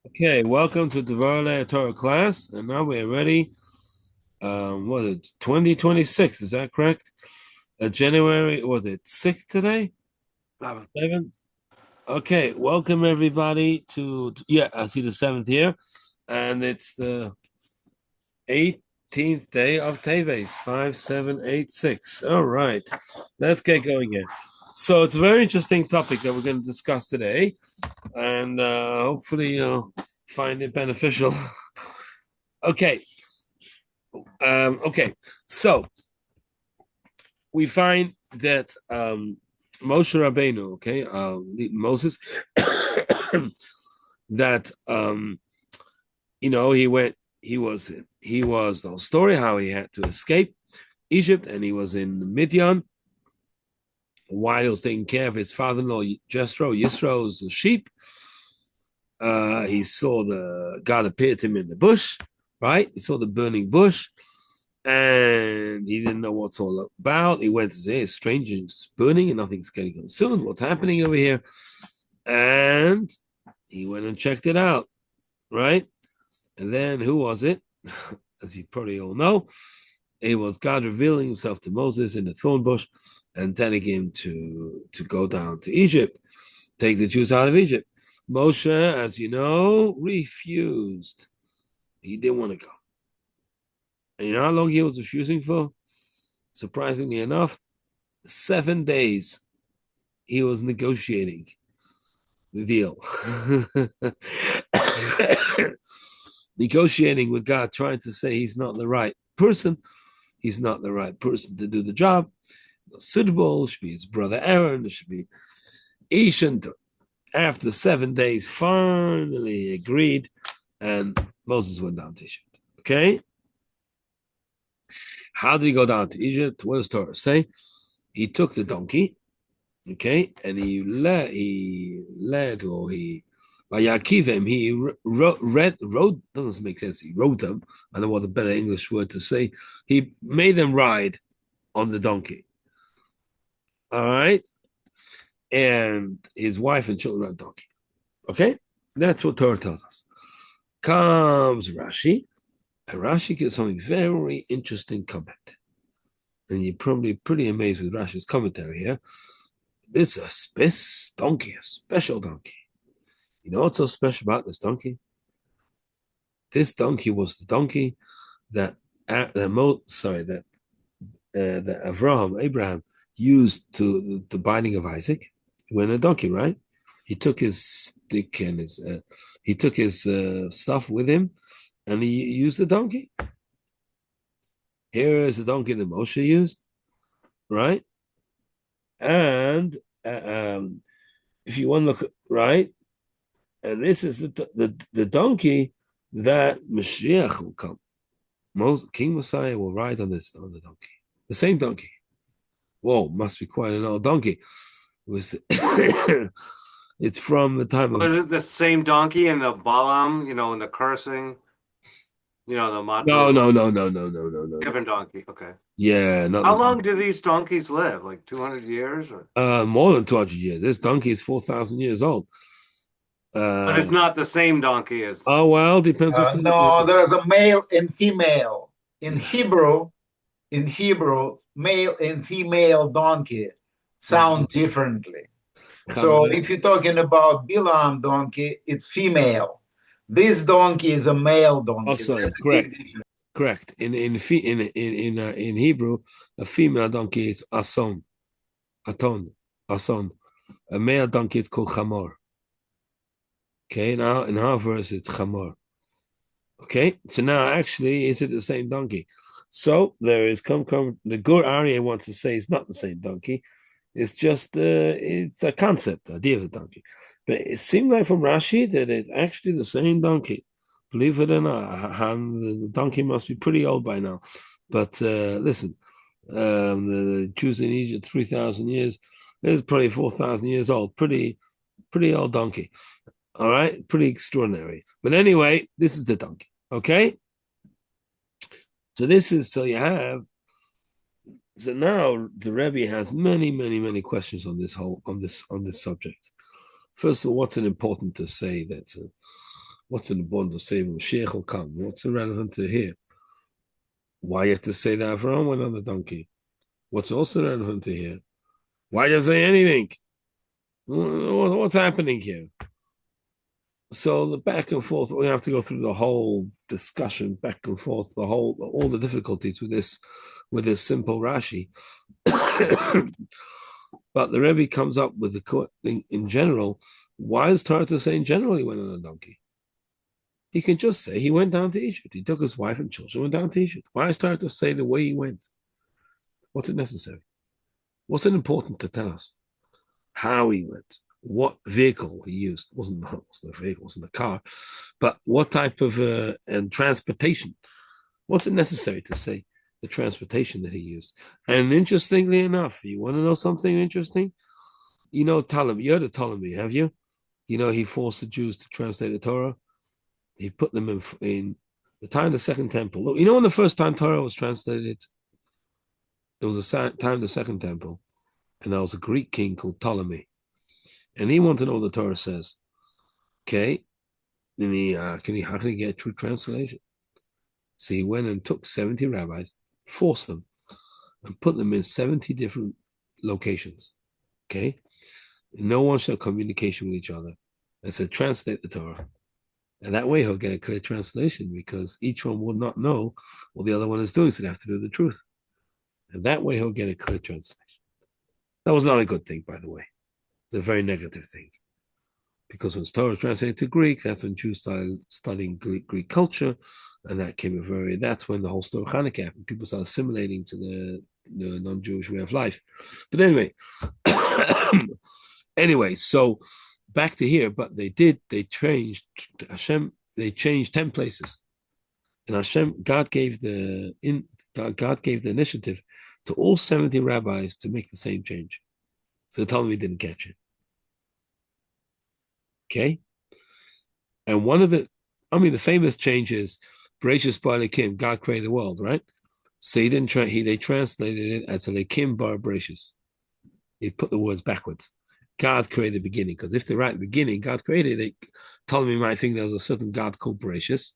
Okay, welcome to Devorah Leah Torah class, and now we're ready. Was it 2026? Is that correct? January, was it 6th today? 7th? Okay, welcome everybody yeah, I see the 7th here, and it's the 18th day of Teves, 5786. All right, let's get going here. So it's a very interesting topic that we're going to discuss today, and hopefully you'll find it beneficial. Okay. Okay, so we find that Moshe Rabbeinu, okay, Moses, that he was the whole story how he had to escape Egypt, and he was in Midian while he was taking care of his father-in-law Yisro's sheep. He saw the God appeared to him in the bush, right? He saw the burning bush, and he didn't know what's all about. He went to say, it's strange, it's burning and nothing's getting consumed. What's happening over here? And he went and checked it out, right? And then who was it? As you probably all know, it was God revealing himself to Moses in the thorn bush and telling him to go down to Egypt, take the Jews out of Egypt. Moshe, as you know, refused. He didn't want to go. And you know how long he was refusing for? Surprisingly enough, 7 days he was negotiating the deal. Negotiating with God, trying to say he's not the right person. He's not the right person to do the job. Not suitable. It should be his brother Aaron. It should be Ishan. After 7 days, finally agreed, and Moses went down to Egypt. Okay? How did he go down to Egypt? What does Torah say? He took the donkey, okay, and he wrote, doesn't make sense. He wrote them. I don't know what a better English word to say. He made them ride on the donkey. All right. And his wife and children on donkey. Okay. That's what Torah tells us. Comes Rashi, and Rashi gives something very interesting comment. And you're probably pretty amazed with Rashi's commentary here. This is a donkey, a special donkey. You know what's so special about this donkey? This donkey was the donkey that that Abraham used to the binding of Isaac. He went a donkey, right? He took his stick and his stuff with him, and he used the donkey. Here is the donkey that Moshe used, right? And if you want to look right, and this is the donkey that Mashiach will come. King Messiah will ride on the donkey, the same donkey. Whoa, must be quite an old donkey. It was it's from the time of Was it the same donkey and the Balaam, and the cursing, the no, Matru? no, no, no, no, no, no, no, no. Different donkey. Okay. Yeah, not How the long do these donkeys live? Like 200 years or? more than 200 years. This donkey is 4,000 years old. But it's Um, not the same donkey as. oh well, depends what No, there is a male and female. In Hebrew, male and female donkey sound differently. So Chamer. if you're talking about Bilam donkey, it's female. This donkey is a male Oh, donkey. sorry, There's a big correct, difference. correct. In Hebrew, a female donkey is aton. A male donkey is called chamor. Okay, now in our verse it's chamor. Okay, so now actually, is it the same donkey? So there is come the Gur Aryeh wants to say it's not the same donkey. It's just it's a concept, the idea of a donkey. But it seemed like from Rashi that it's actually the same donkey. Believe it or not, the donkey must be pretty old by now. But listen, the Jews in Egypt 3,000 years. It's probably 4,000 years old. Pretty old donkey. All right, pretty extraordinary. But anyway, this is the donkey. Okay, so you have. So now the Rebbe has many, many, many questions on this subject. First of all, what's it important to say that What's important to say when Mashiach will come? What's irrelevant to here? Why you have to say that Avraham went on the donkey? What's also relevant to here? Why does say anything? What's happening here? So the back and forth, we have to go through the whole discussion, back and forth, all the difficulties with this simple Rashi. But the Rebbe comes up with the in general. Why is Torah to say in general he went on a donkey? He can just say he went down to Egypt. He took his wife and children, went down to Egypt. Why is Torah to say the way he went? What's it necessary? What's it important to tell us? How he went, what vehicle he used. It wasn't a vehicle, it wasn't a car, but what type of transportation. What's it necessary to say the transportation that he used? And interestingly enough, you want to know something interesting? You know Ptolemy, you heard of Ptolemy, have you? You know he forced the Jews to translate the Torah. He put them in the time of the Second Temple. Look, you know when the first time Torah was translated, it was the time of the Second Temple. And there was a Greek king called Ptolemy. And he wanted to know what the Torah says. Okay. And how can he get a true translation? So he went and took 70 rabbis, forced them, and put them in 70 different locations. Okay. And no one shall have communication with each other. And said, translate the Torah. And that way he'll get a clear translation because each one will not know what the other one is doing. So they have to do the truth. And that way he'll get a clear translation. That was not a good thing, by the way. It's a very negative thing. Because when Torah is translated to Greek, that's when Jews started studying Greek culture, and that's when the whole story of Hanukkah happened. People started assimilating to the non-Jewish way of life. But anyway, so back to here, but they changed 10 places. And God gave the initiative to all 70 rabbis to make the same change. So the Talmud didn't catch it. Okay? And one of the famous change is Bereshis bar Elokim, God created the world, right? So they translated it as Elokim bar Bereshis. They put the words backwards. God created the beginning, because if they're right at the beginning, God created it, Ptolemy might think there was a certain God called Bereshis,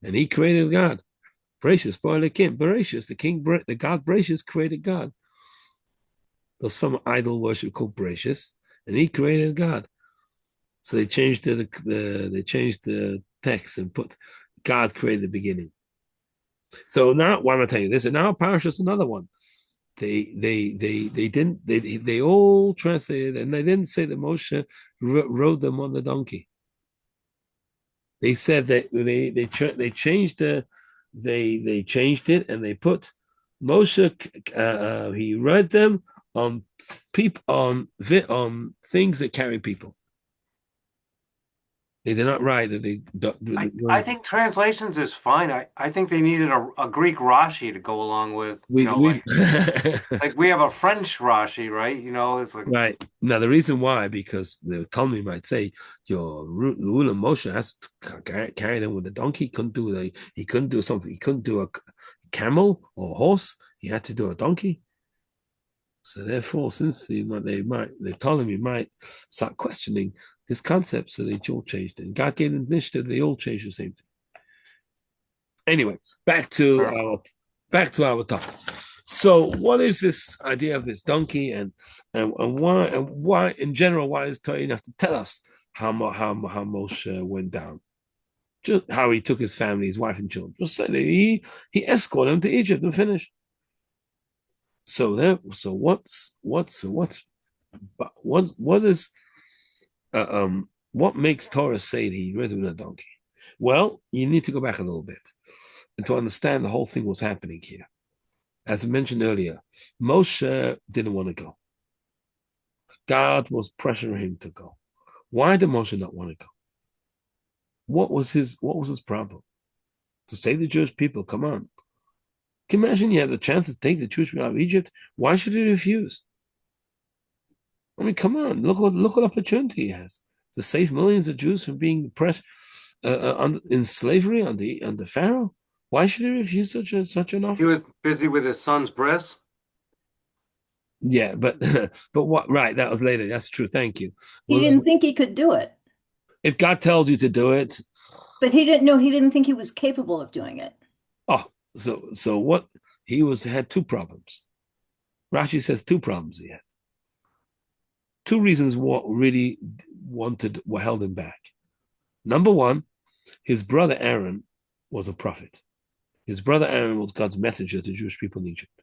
and he created God. Bereshis bar Elokim, Bereshis, the God Bereshis created God. There's some idol worship called Bereshis, and he created God. So they changed the text and put God created the beginning. So now, why am I telling you this? And now Parshas another one. They all translated, and they didn't say that Moshe rode them on the donkey. They said that they changed it, and they put Moshe. He rode them on things that carry people. They did not write that I think translations is fine. I think they needed a Greek Rashi to go along with, like we have a French Rashi, right? It's like right. Now the reason why, because the Talmud might say your ruler Moshe has to carry them with a donkey. He couldn't do something. He couldn't do a camel or a horse. He had to do a donkey. So therefore, since the Ptolemy might start questioning this concept, so they all changed it. And God gave them initiative, they all changed the same thing. Anyway, back to our topic. So, what is this idea of this donkey, and why in general? Why is Torah enough to tell us how Moshe went down? Just how he took his family, his wife and children. Just say he escorted them to Egypt and finished. So what makes Torah say that he rode with a donkey? Well, you need to go back a little bit and to understand the whole thing was happening here. As I mentioned earlier, Moshe didn't want to go. God was pressuring him to go. Why did Moshe not want to go? What was his problem? To save the Jewish people, come on. Can you imagine you had the chance to take the Jewish people out of Egypt? Why should he refuse? I mean, come on, look what opportunity he has to save millions of Jews from being oppressed in slavery under Pharaoh. Why should he refuse such an offer? He was busy with his son's breast. Yeah, but what? Right, that was later. That's true. Thank you. He didn't think he could do it. If God tells you to do it, But he didn't know. He didn't think he was capable of doing it. Oh, so what? He had two problems. Rashi says two problems he had. Two reasons what really were held him back. Number one, his brother Aaron was a prophet. His brother Aaron was God's messenger to Jewish people in Egypt.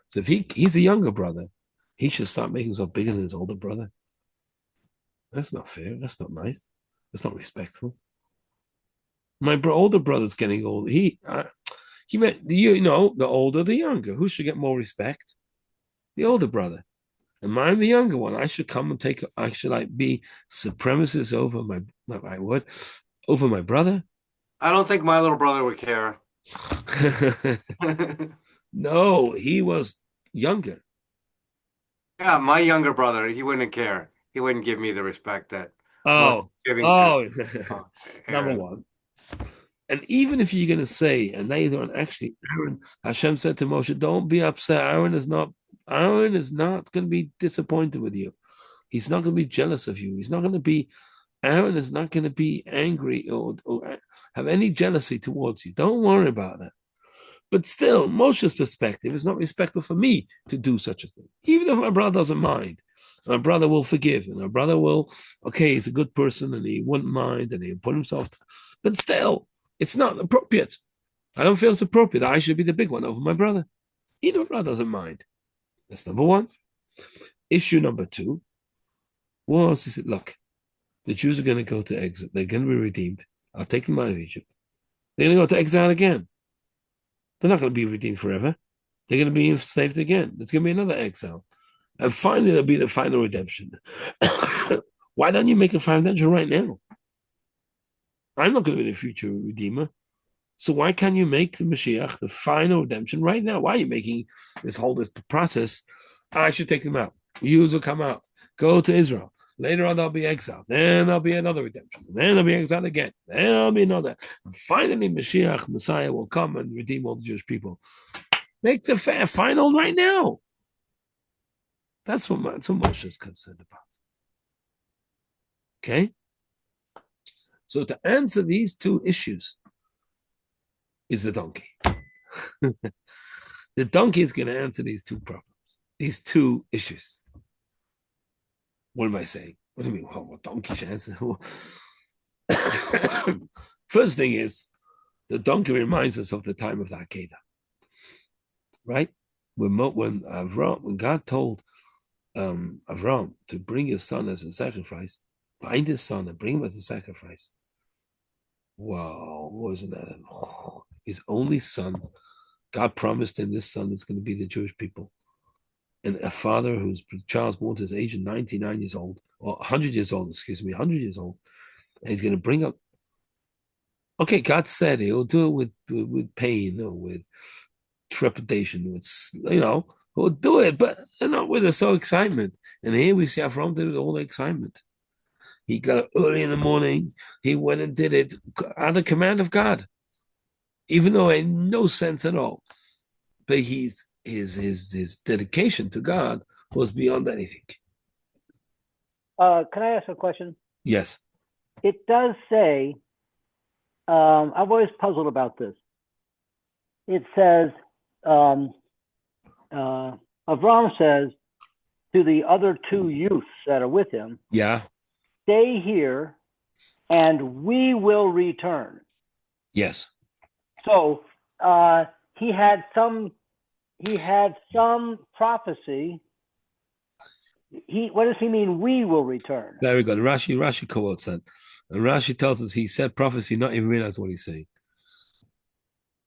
So if he's a younger brother, he should start making himself bigger than his older brother. That's not fair. That's not nice. That's not respectful. My older brother's getting old. He meant, the older, the younger. Who should get more respect? The older brother. And I'm the younger one. I should come and I should be supremacist over over my brother. I don't think my little brother would care. No, he was younger. Yeah, my younger brother, he wouldn't care. He wouldn't give me the respect that giving to number one. And even if you're going to say, and now you don't actually, Aaron, Hashem said to Moshe, don't be upset. Aaron is not going to be disappointed with you. He's not going to be jealous of you. Aaron is not going to be angry or have any jealousy towards you. Don't worry about that. But still, Moshe's perspective is not respectful for me to do such a thing. Even if my brother doesn't mind, my brother will forgive, and my brother will, he's a good person, and he wouldn't mind, and he'll put himself. But still, it's not appropriate. I don't feel it's appropriate. I should be the big one over my brother. Even if my brother doesn't mind. That's number one. Issue number two was, he said, look, the Jews are going to go to exile. They're going to be redeemed. I'll take them out of Egypt. They're going to go to exile again. They're not going to be redeemed forever. They're going to be enslaved again. There's going to be another exile. And finally, there'll be the final redemption. Why don't you make a final redemption right now? I'm not going to be the future redeemer. So why can't you make the Mashiach, the final redemption, right now? Why are you making this process? I should take them out. Jews will come out. Go to Israel. Later on, there'll be exile. Then there'll be another redemption. Then there'll be exile again. Then there'll be another. And finally, Mashiach, Messiah, will come and redeem all the Jewish people. Make the final right now. That's what Moshe is concerned about. Okay? So to answer these two issues is the donkey. The donkey is going to answer these two problems, these two issues. What am I saying? What do you mean? What donkey should answer? First thing is, the donkey reminds us of the time of the Akedah, right? When God told Avram to bring his son as a sacrifice, bind his son and bring him as a sacrifice. Wow, wasn't that his only son? God promised him this son is going to be the Jewish people. And a father whose child's born to his age of 99 years old, or 100 years old, 100 years old, and he's going to bring up. Okay, God said he'll do it with pain or with trepidation, he'll do it, but not with so excitement. And here we see Avram did it with all the excitement. He got up early in the morning. He went and did it at the command of God, even though it had no sense at all. But his dedication to God was beyond anything. Can I ask a question? Yes. It does say, I've always puzzled about this. It says, Avram says to the other two youths that are with him, yeah, stay here and we will return. Yes. So he had some prophecy. What does he mean? We will return. Very good. Rashi quotes that. And Rashi tells us he said prophecy, not even realize what he's saying.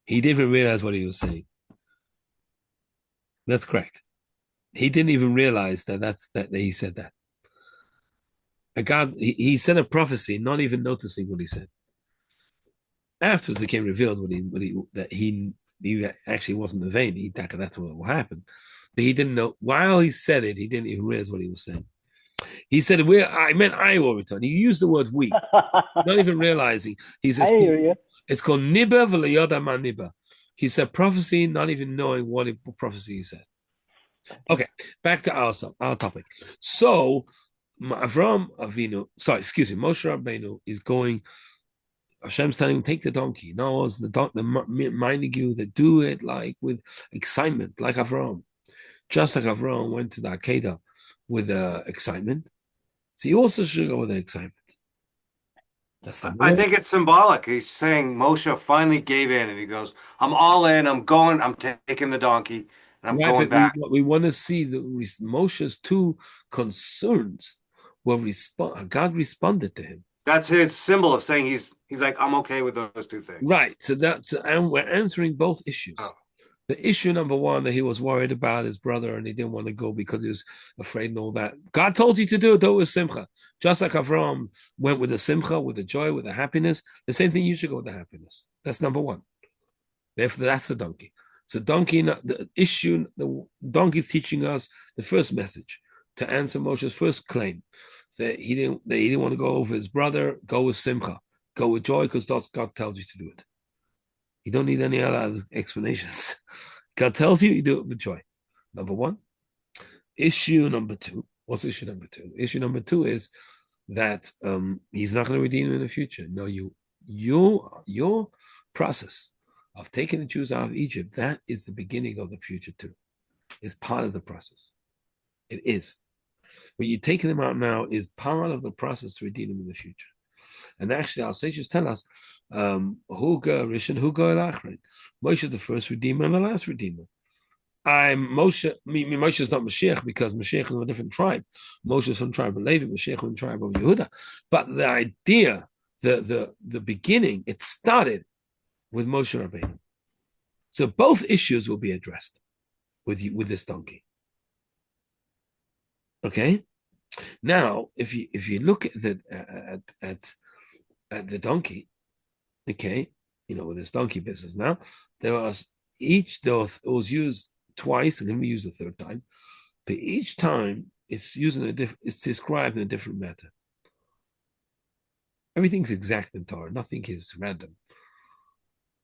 He didn't even realize what he was saying. That's correct. He didn't even realize that he said that. God, he said a prophecy, not even noticing what he said. Afterwards, it became revealed that he actually wasn't in vain. That's what will happen. But he didn't know. While he said it, he didn't even realize what he was saying. He said, I will return. He used the word we, not even realizing. He says, I hear you. It's called Nibba v'leyoda ma nibba. He said prophecy, not even knowing what prophecy he said. Okay, back to our topic. So, Moshe Rabbeinu is going Hashem's telling him, take the donkey. No, it's the minding you that do it like with excitement, like Avram. Just like Avram went to the Akedah with excitement. So you also should go with the excitement. That's the I think it's symbolic. He's saying Moshe finally gave in and he goes, I'm all in, I'm going, I'm taking the donkey, and I'm going back. We want to see the Moshe's two concerns were God responded to him. That's his symbol of saying he's like, I'm okay with those two things. Right. So and we're answering both issues. Oh. The issue number one that he was worried about his brother and he didn't want to go because he was afraid and all that. God told you to do it, with simcha. Just like Avram went with the simcha, with the joy, with the happiness, the same thing you should go with the happiness. That's number one. Therefore, that's the donkey. So the donkey is teaching us the first message to answer Moshe's first claim that he didn't want to go over his brother. Go with simcha, go with joy, because God tells you to do it. You don't need any other explanations. God tells you do it with joy. Number one. Issue number two. What's issue number two? Issue number two is that he's not going to redeem him in the future. No, your process of taking the Jews out of Egypt, that is the beginning of the future too. It's part of the process. It is. What you're taking them out now is part of the process to redeem them in the future. And actually, our sages tell us, Huga Rishon, Huga Elachrin. Moshe is the first redeemer and the last redeemer. Moshe is not Mashiach because Mashiach is from a different tribe. Moshe is from the tribe of Levi, Mashiach from the tribe of Yehuda. But the idea, the beginning, it started with Moshe Rabbeinu. So both issues will be addressed with this donkey. Okay. Now, if you look at the donkey, okay, with this donkey business now, it was used twice and going to be used a third time, but each time it's described in a different matter. Everything's exact in Torah, nothing is random.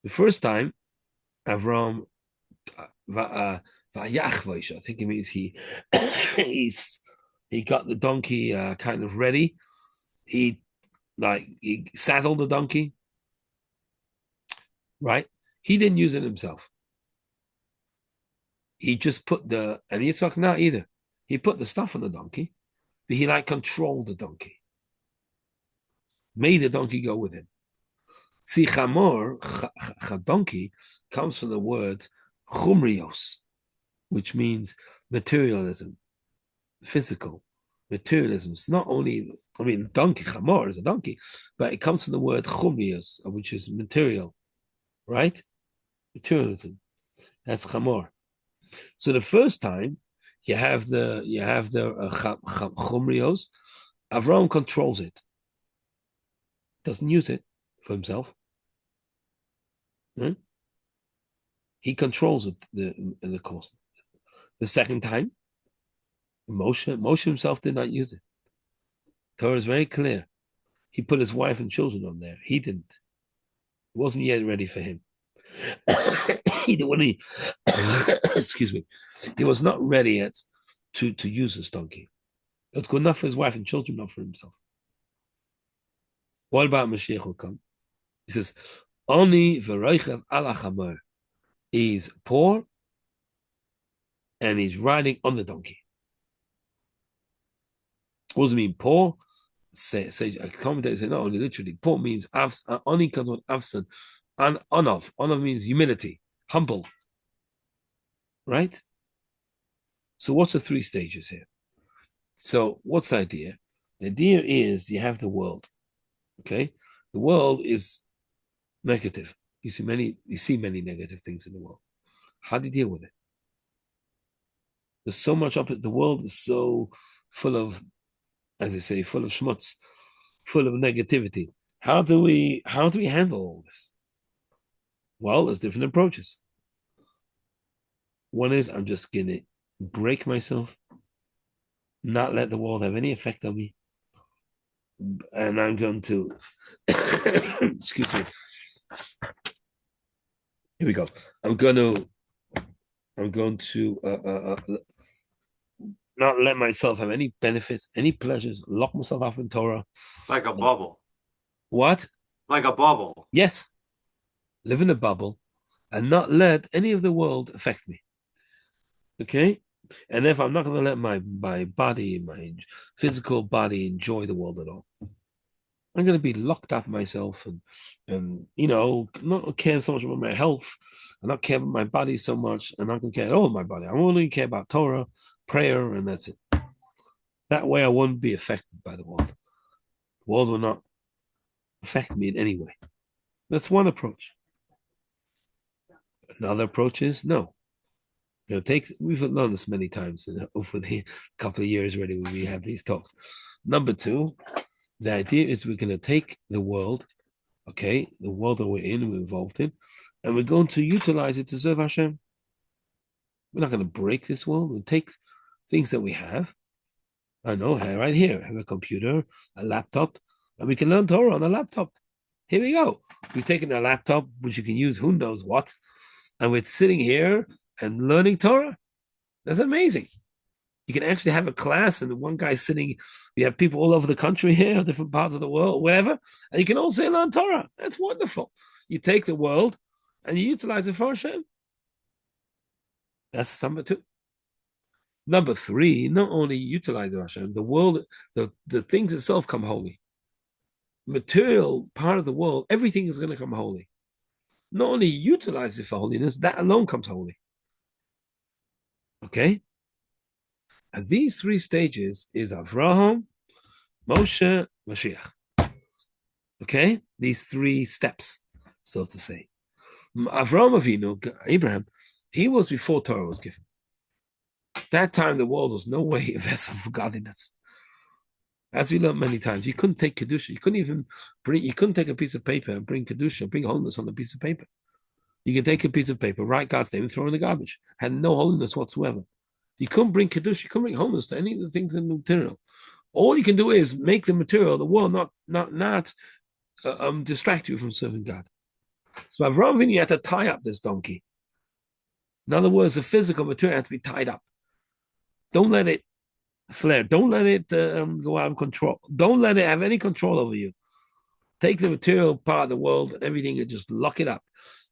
The first time, Avram I think it means he got the donkey kind of ready. He saddled the donkey, right? He didn't use it himself. He just put and Yitzchak not either. He put the stuff on the donkey, but he controlled the donkey, made the donkey go with him. See, donkey comes from the word chumrios, which means materialism, physical materialism. It's not only, donkey, chamor is a donkey, but it comes from the word chumrios, which is material, right? Materialism. That's chamor. So the first time you have the chumrios, Avram controls it, doesn't use it for himself. He controls it the cost. The second time, Moshe himself did not use it. Torah is very clear. He put his wife and children on there. He didn't. It wasn't yet ready for him. Excuse me. He was not ready yet to use this donkey. It's good enough for his wife and children, not for himself. What about Mashiach will come? He says, Oni v'roichev ala chamor. He's poor and he's riding on the donkey. What does it mean, poor? Say a commentator say, no, only literally. Poor means oni comes with avsan, and onov. Onov means humility, humble. Right? So what's the three stages here? So what's the idea? The idea is you have the world. Okay? The world is negative. You see many negative things in the world. How do you deal with it? There's so much up. The world is so full of, as I say, full of schmutz, full of negativity. How do we handle all this? Well, there's different approaches. One is I'm just gonna break myself, not let the world have any effect on me, and I'm going to excuse me. Here we go. I'm going to not let myself have any benefits, any pleasures, lock myself up in Torah. Like a bubble. What? Like a bubble. Yes. Live in a bubble and not let any of the world affect me. Okay? And if I'm not going to let my body, my physical body enjoy the world at all, I'm going to be locked up myself and not care so much about my health and not care about my body so much and not going to care at all about my body. I only care about Torah, prayer, and that's it. That way I won't be affected by the world. The world will not affect me in any way. That's one approach. Another approach is no. We've learned this many times over the couple of years already when we have these talks. Number two, the idea is we're going to take the world, okay, the world that we're involved in, and we're going to utilize it to serve Hashem. We're not going to break this world. We'll take things that we have. I know, right here, I have a computer, a laptop, and we can learn Torah on a laptop. Here we go. We've taken a laptop, which you can use who knows what, and we're sitting here and learning Torah. That's amazing. You can actually have a class, and one guy sitting, you have people all over the country here, different parts of the world, wherever, and you can all say learn Torah. That's wonderful. You take the world and you utilize it for Hashem. That's number two. Number three, not only utilize Hashem, the world, the things itself come holy. Material part of the world, everything is going to come holy. Not only utilize it for holiness, that alone comes holy. Okay? And these three stages is Avraham, Moshe, Mashiach. Okay? These three steps, so to say. Avraham Avinu, Abraham, he was before Torah was given. That time, the world was no way a vessel for godliness. As we learned many times, you couldn't take Kedusha. You couldn't take a piece of paper and bring Kedusha, bring holiness on a piece of paper. You can take a piece of paper, write God's name, and throw it in the garbage. Had no holiness whatsoever. You couldn't bring Kedusha, you couldn't bring holiness to any of the things in the material. All you can do is make the material, the world, not distract you from serving God. So Avraham Avinu had to tie up this donkey. In other words, the physical material had to be tied up. Don't let it flare. Don't let it go out of control. Don't let it have any control over you. Take the material part of the world and everything and just lock it up.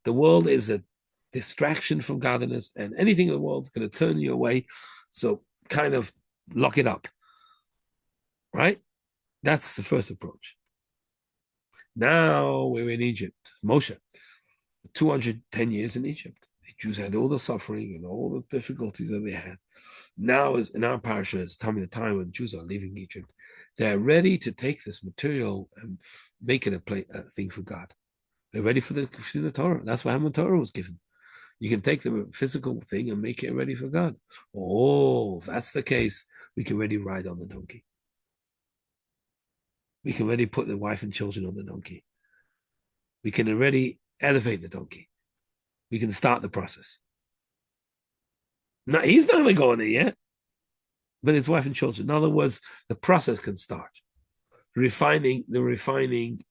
The world is a distraction from godliness, and anything in the world is going to turn you away. So kind of lock it up. Right? That's the first approach. Now we're in Egypt. Moshe, 210 years in Egypt. The Jews had all the suffering and all the difficulties that they had. Now is in our Parshas, it's telling me the time when Jews are leaving Egypt. They're ready to take this material and make it a thing for God. They're ready for the Torah. That's why Haman Torah was given. You can take the physical thing and make it ready for God. Oh, if that's the case, we can already ride on the donkey. We can already put the wife and children on the donkey. We can already elevate the donkey. We can start the process. Now, he's not going to go in there yet, but his wife and children. In other words, the process can start. The refining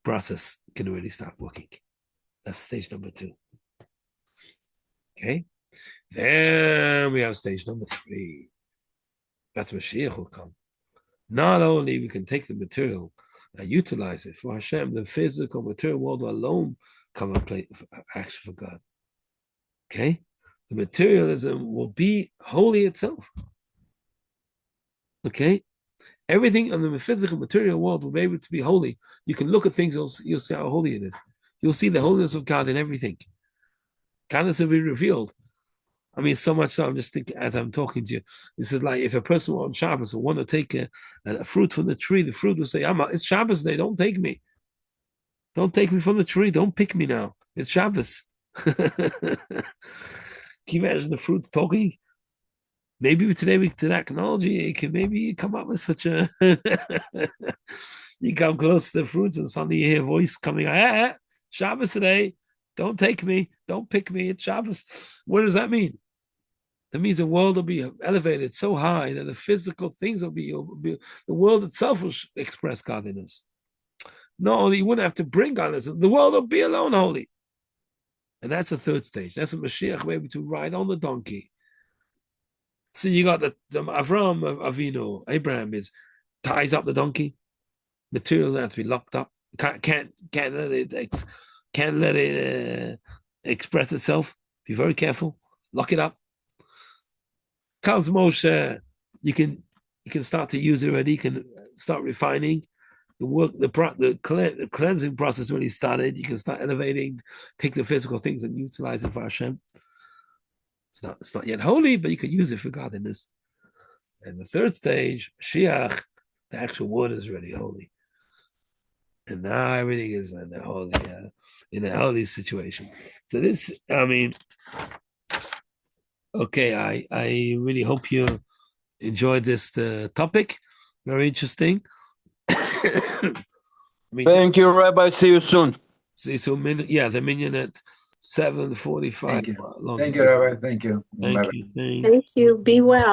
process can already start working. That's stage number 2. Okay? Then we have stage number 3. That's Mashiach will come. Not only we can take the material and utilize it for Hashem, the physical material world alone come and play action for God. Okay? The materialism will be holy itself. Okay? Everything in the physical material world will be able to be holy. You can look at things, you'll see how holy it is. You'll see the holiness of God in everything. Kindness will be revealed. I mean, so much so, I'm just thinking as I'm talking to you, this is like if a person on Shabbos will want to take a fruit from the tree, the fruit will say, it's Shabbos day, don't take me. Don't take me from the tree, don't pick me now. It's Shabbos. Can you imagine the fruits talking? Maybe today with technology, it can maybe come up with such a you come close to the fruits and suddenly you hear a voice coming, Shabbos today, don't take me, don't pick me, it's Shabbos. What does that mean? That means the world will be elevated so high that the physical things will be the world itself will express godliness. Not only you wouldn't have to bring godliness, the world will be alone holy. And that's the third stage. That's a Mashiach will be able to ride on the donkey. So you got the Avraham Avinu, Abraham ties up the donkey. Material that to be locked up. Can't let it express itself. Be very careful. Lock it up. Comes Moshe, you can start to use it already. You can start refining the work. The cleansing process already started. You can start elevating, take the physical things and utilize it for Hashem. It's not yet holy, but you can use it for godliness. And the third stage, Mashiach, the actual water is already holy. And now everything is in a holy situation. So this, I mean, okay, I really hope you enjoyed this topic. Very interesting. Thank you, Rabbi. See you soon. See you soon. Yeah, the minyan at 7:45. Thank you, Rabbi. Thank you. Thank you. Thank you. Be well.